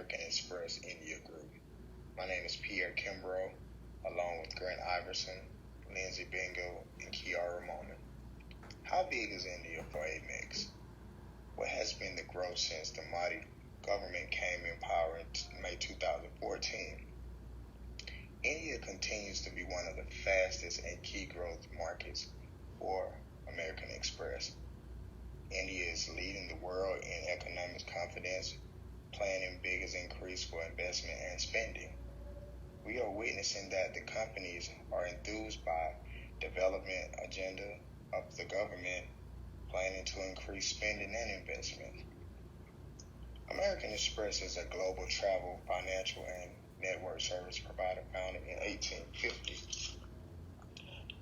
American Express India Group. My name is Pierre Kimbrough, along with Grant Iverson, Lindsay Bingo, and Kiara Mona. How big is India for Amex? What has been the growth since the Modi government came in power in May 2014? India continues to be one of the fastest and key growth markets for American Express. India is leading the world in economic confidence, planning biggest increase for investment and spending. We are witnessing that the companies are enthused by development agenda of the government, planning to increase spending and investment. American Express is a global travel, financial, and network service provider founded in 1850.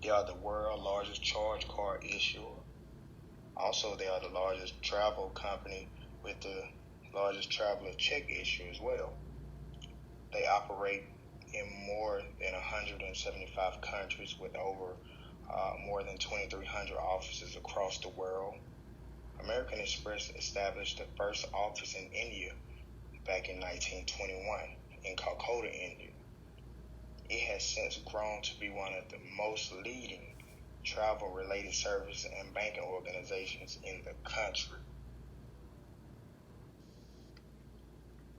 They are the world's largest charge card issuer. Also, they are the largest travel company with the largest traveler check issue as well. They operate in more than 175 countries with over more than 2,300 offices across the world. American Express established the first office in India back in 1921 in Calcutta, India. It has since grown to be one of the most leading travel-related services and banking organizations in the country.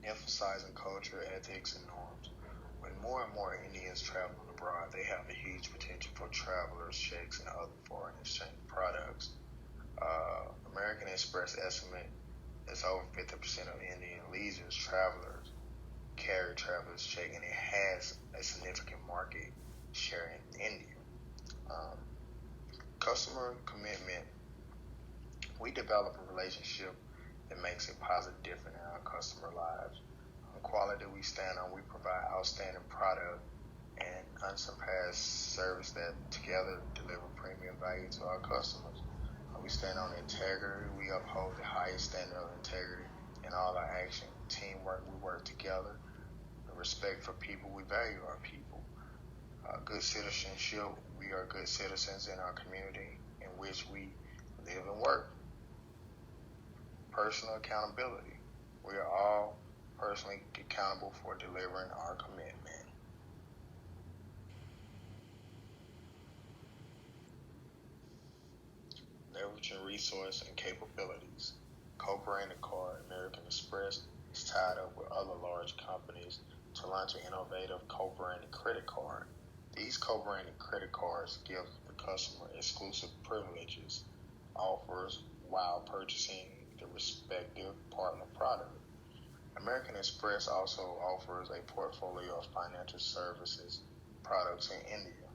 Emphasizing culture, ethics, and norms. When more and more Indians travel abroad, they have a huge potential for travelers, checks, and other foreign exchange products. American Express estimate is over 50% of Indian leisure travelers carry travelers check, and it has a significant market share in India. Customer commitment. We develop a relationship that makes a positive difference in our customer lives. On quality we stand on, we provide outstanding product and unsurpassed service that together deliver premium value to our customers. We stand on integrity. We uphold the highest standard of integrity in all our action. Teamwork, we work together. The respect for people, we value our people. Good citizenship, we are good citizens in our community in which we live and work. Personal accountability. We are all personally accountable for delivering our commitment. Leveraging resource and capabilities. Co-branded card American Express is tied up with other large companies to launch an innovative co-branded credit card. These co-branded credit cards give the customer exclusive privileges, offers while purchasing the respective partner product. American Express also offers a portfolio of financial services products in India.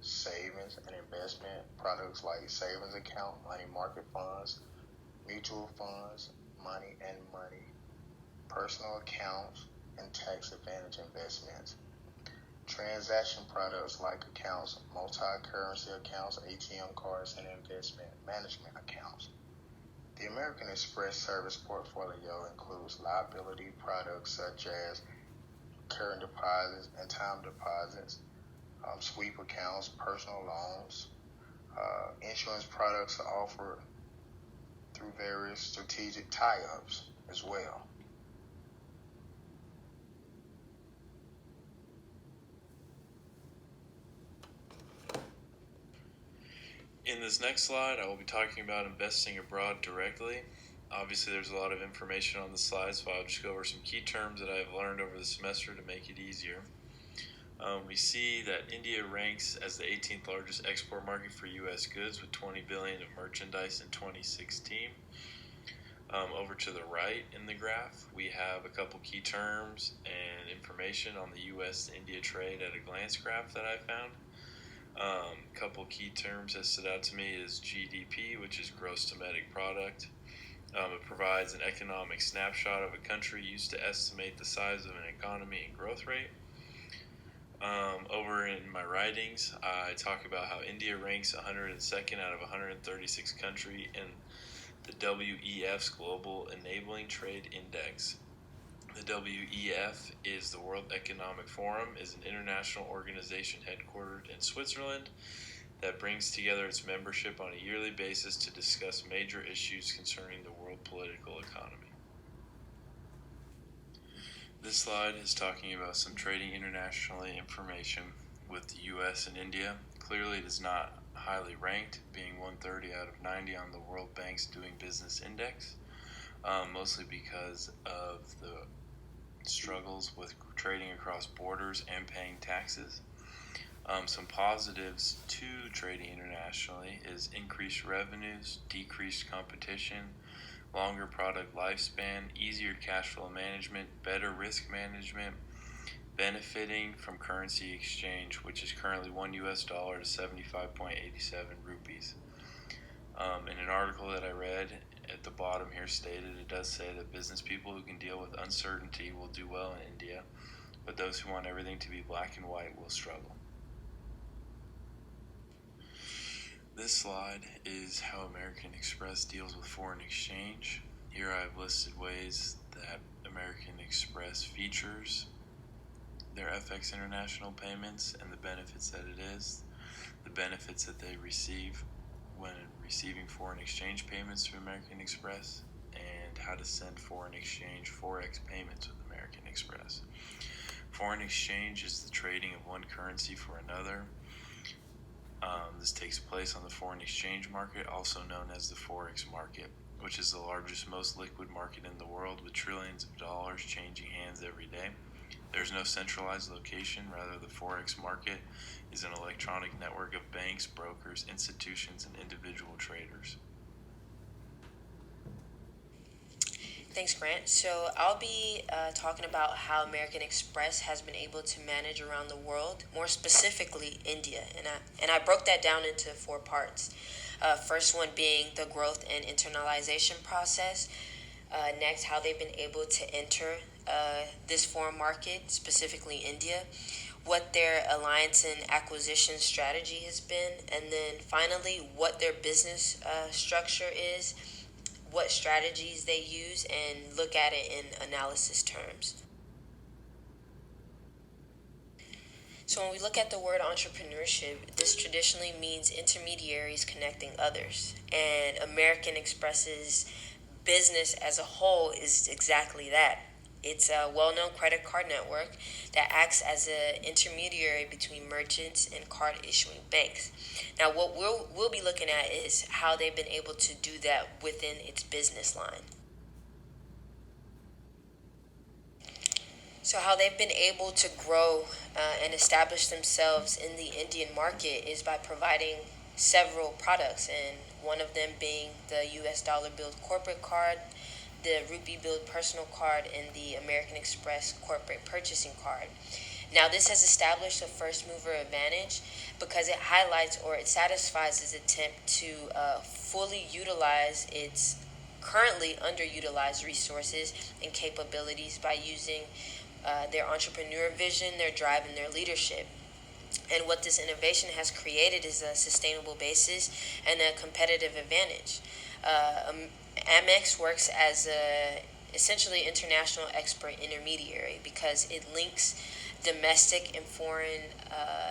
Savings and investment products like savings account, money market funds, mutual funds, money, personal accounts, and tax advantage investments. Transaction products like accounts, multi-currency accounts, ATM cards, and investment management accounts. The American Express service portfolio includes liability products such as current deposits and time deposits, sweep accounts, personal loans. Insurance products are offered through various strategic tie-ups as well. In this next slide, I will be talking about investing abroad directly. Obviously, there's a lot of information on the slide, so I'll just go over some key terms that I've learned over the semester to make it easier. We see that India ranks as the 18th largest export market for U.S. goods with $20 billion of merchandise in 2016. Over to the right in the graph, we have a couple key terms and information on the U.S.-India trade at a glance graph that I found. Couple key terms that stood out to me is GDP, which is gross domestic product. It provides an economic snapshot of a country used to estimate the size of an economy and growth rate. Over in my writings, I talk about how India ranks 102nd out of 136 countries in the WEF's Global Enabling Trade Index. The WEF is the World Economic Forum, is an international organization headquartered in Switzerland that brings together its membership on a yearly basis to discuss major issues concerning the world political economy. This slide is talking about some trading internationally information with the US and India. Clearly it is not highly ranked, being 130 out of 90 on the World Bank's Doing Business Index, mostly because of the struggles with trading across borders and paying taxes. Some positives to trading internationally is increased revenues, decreased competition, longer product lifespan, easier cash flow management, better risk management, benefiting from currency exchange, which is currently $1 to 75.87 rupees. In an article that I read at the bottom here stated, it does say that business people who can deal with uncertainty will do well in India, but those who want everything to be black and white will struggle. This slide is how American Express deals with foreign exchange. Here I have listed ways that American Express features their FX international payments and the benefits that it is, the benefits that they receive when receiving foreign exchange payments through American Express, and how to send foreign exchange Forex payments with American Express. Foreign exchange is the trading of one currency for another. This takes place on the foreign exchange market, also known as the Forex market, which is the largest, most liquid market in the world with trillions of dollars changing hands every day. There's no centralized location, rather the Forex market is an electronic network of banks, brokers, institutions, and individual traders. Thanks, Grant. So I'll be talking about how American Express has been able to manage around the world, more specifically India, and I broke that down into 4 parts. First one being the growth and internalization process. Next, how they've been able to enter this foreign market, specifically India, what their alliance and acquisition strategy has been, and then finally, what their business structure is, what strategies they use, and look at it in analysis terms. So when we look at the word entrepreneurship, this traditionally means intermediaries connecting others. And American Express's business as a whole is exactly that. It's a well-known credit card network that acts as an intermediary between merchants and card-issuing banks. Now, what we'll be looking at is how they've been able to do that within its business line. So how they've been able to grow and establish themselves in the Indian market is by providing several products, and one of them being the US dollar billed corporate card, the rupee billed personal card, and the American Express corporate purchasing card. Now, this has established a first mover advantage because it highlights or it satisfies its attempt to fully utilize its currently underutilized resources and capabilities by using their entrepreneur vision, their drive, and their leadership. And what this innovation has created is a sustainable basis and a competitive advantage. Amex works as a essentially international expert intermediary because it links domestic and foreign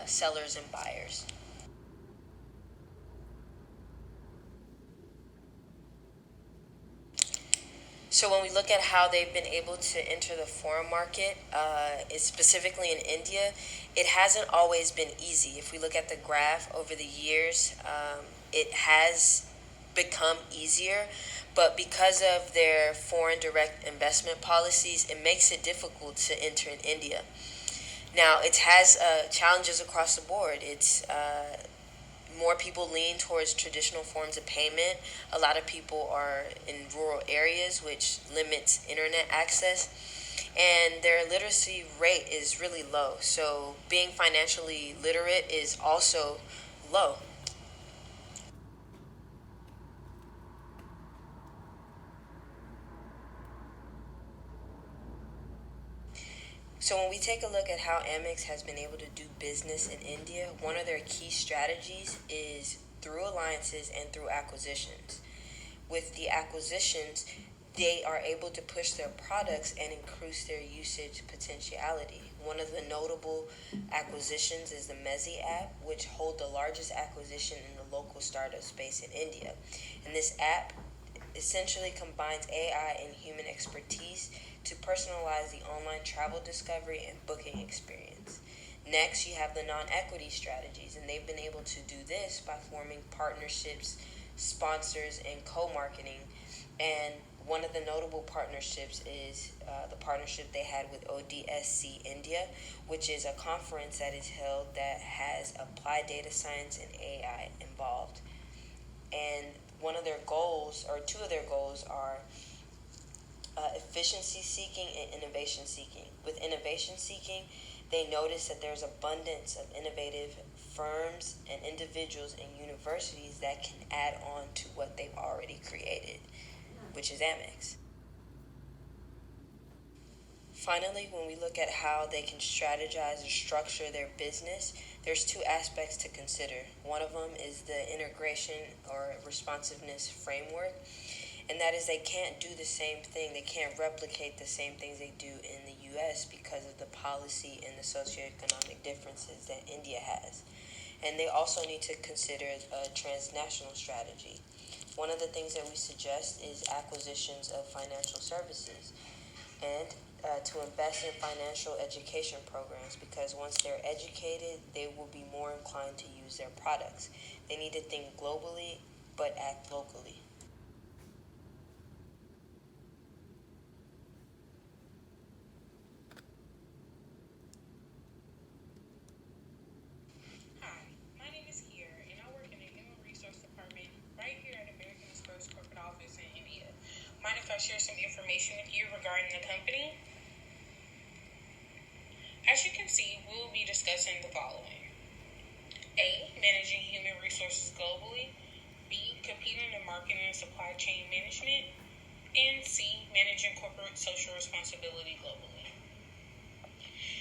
sellers and buyers. So when we look at how they've been able to enter the foreign market, specifically in India, it hasn't always been easy. If we look at the graph over the years, it has become easier, but because of their foreign direct investment policies, it makes it difficult to enter in India. Now, it has challenges across the board. It's more people lean towards traditional forms of payment. A lot of people are in rural areas, which limits internet access. And their literacy rate is really low. So being financially literate is also low. So when we take a look at how Amex has been able to do business in India, one of their key strategies is through alliances and through acquisitions. With the acquisitions, they are able to push their products and increase their usage potentiality. One of the notable acquisitions is the Mezi app, which hold the largest acquisition in the local startup space in India. And this app essentially combines AI and human expertise to personalize the online travel discovery and booking experience. Next, you have the non-equity strategies, and they've been able to do this by forming partnerships, sponsors, and co-marketing. And one of the notable partnerships is the partnership they had with ODSC India, which is a conference that is held that has applied data science and AI involved. And one of their goals, or two of their goals, are efficiency seeking and innovation seeking. With innovation seeking, they notice that there's abundance of innovative firms and individuals and universities that can add on to what they've already created, which is Amex. Finally, when we look at how they can strategize or structure their business, there's two aspects to consider. One of them is the integration or responsiveness framework, and that is they can't do the same thing. They can't replicate the same things they do in the U.S. because of the policy and the socioeconomic differences that India has. And they also need to consider a transnational strategy. One of the things that we suggest is acquisitions of financial services and to invest in financial education programs, because once they're educated, they will be more inclined to use their products. They need to think globally but act locally. Hi, my name is Kier, and I work in the Human Resource Department right here at American Express corporate office in India. Mind if I share some information with you regarding the company? As you can see, we will be discussing the following. A. Managing human resources globally. B. Competing in marketing and supply chain management. And C. Managing corporate social responsibility globally.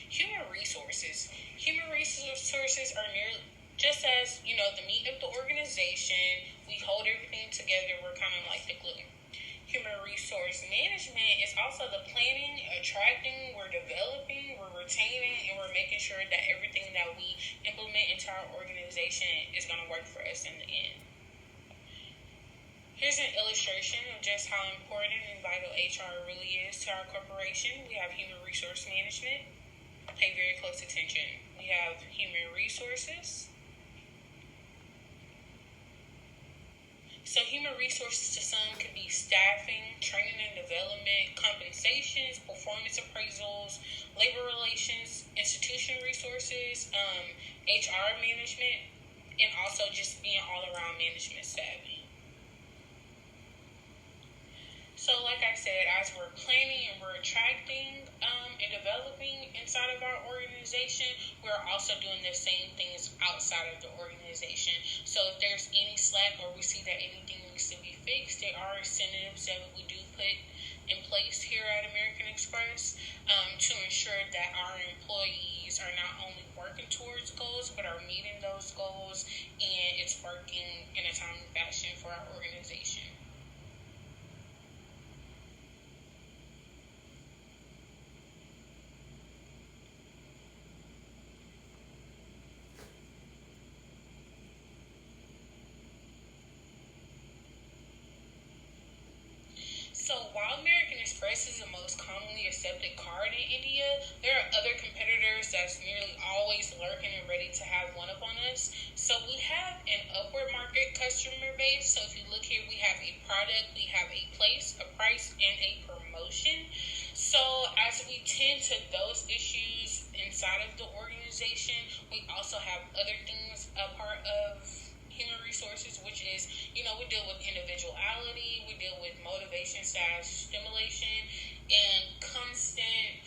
Human resources. Human resources are nearly just as, the meat of the organization. We hold everything together. We're kind of like the glue. Human resource management is also the planning, attracting, we're developing, we're retaining, and we're making sure that everything that we implement into our organization is going to work for us in the end. Here's an illustration of just how important and vital HR really is to our corporation. We have human resource management. Pay very close attention. We have human resources. So human resources to some could be staffing, training and development, compensations, performance appraisals, labor relations, institution resources, HR management, and also just being all around management savvy. So like I said, as we're planning and we're attracting and developing inside of our organization, we're also doing the same things outside of the organization. So if there's any slack or we see that anything needs to be fixed, there are incentives that we do put in place here at American Express to ensure that our employees are not only working towards goals, but are meeting those goals, and it's working in a timely fashion for our organization. So while American Express is the most commonly accepted card in India, there are other competitors that's nearly always lurking and ready to have one up on us. So we have an upward market customer base. So if you look here, we have a product, we have a place, a price, and a promotion. So as we tend to those issues inside of the organization, we also have other things a part of human resources, which is, we deal with individuality, we deal with motivation / stimulation, and constant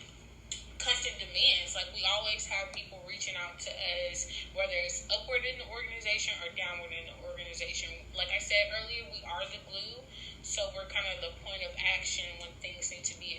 demands. Like, we always have people reaching out to us, whether it's upward in the organization or downward in the organization. Like I said earlier, we are the glue, so we're kind of the point of action when things need to be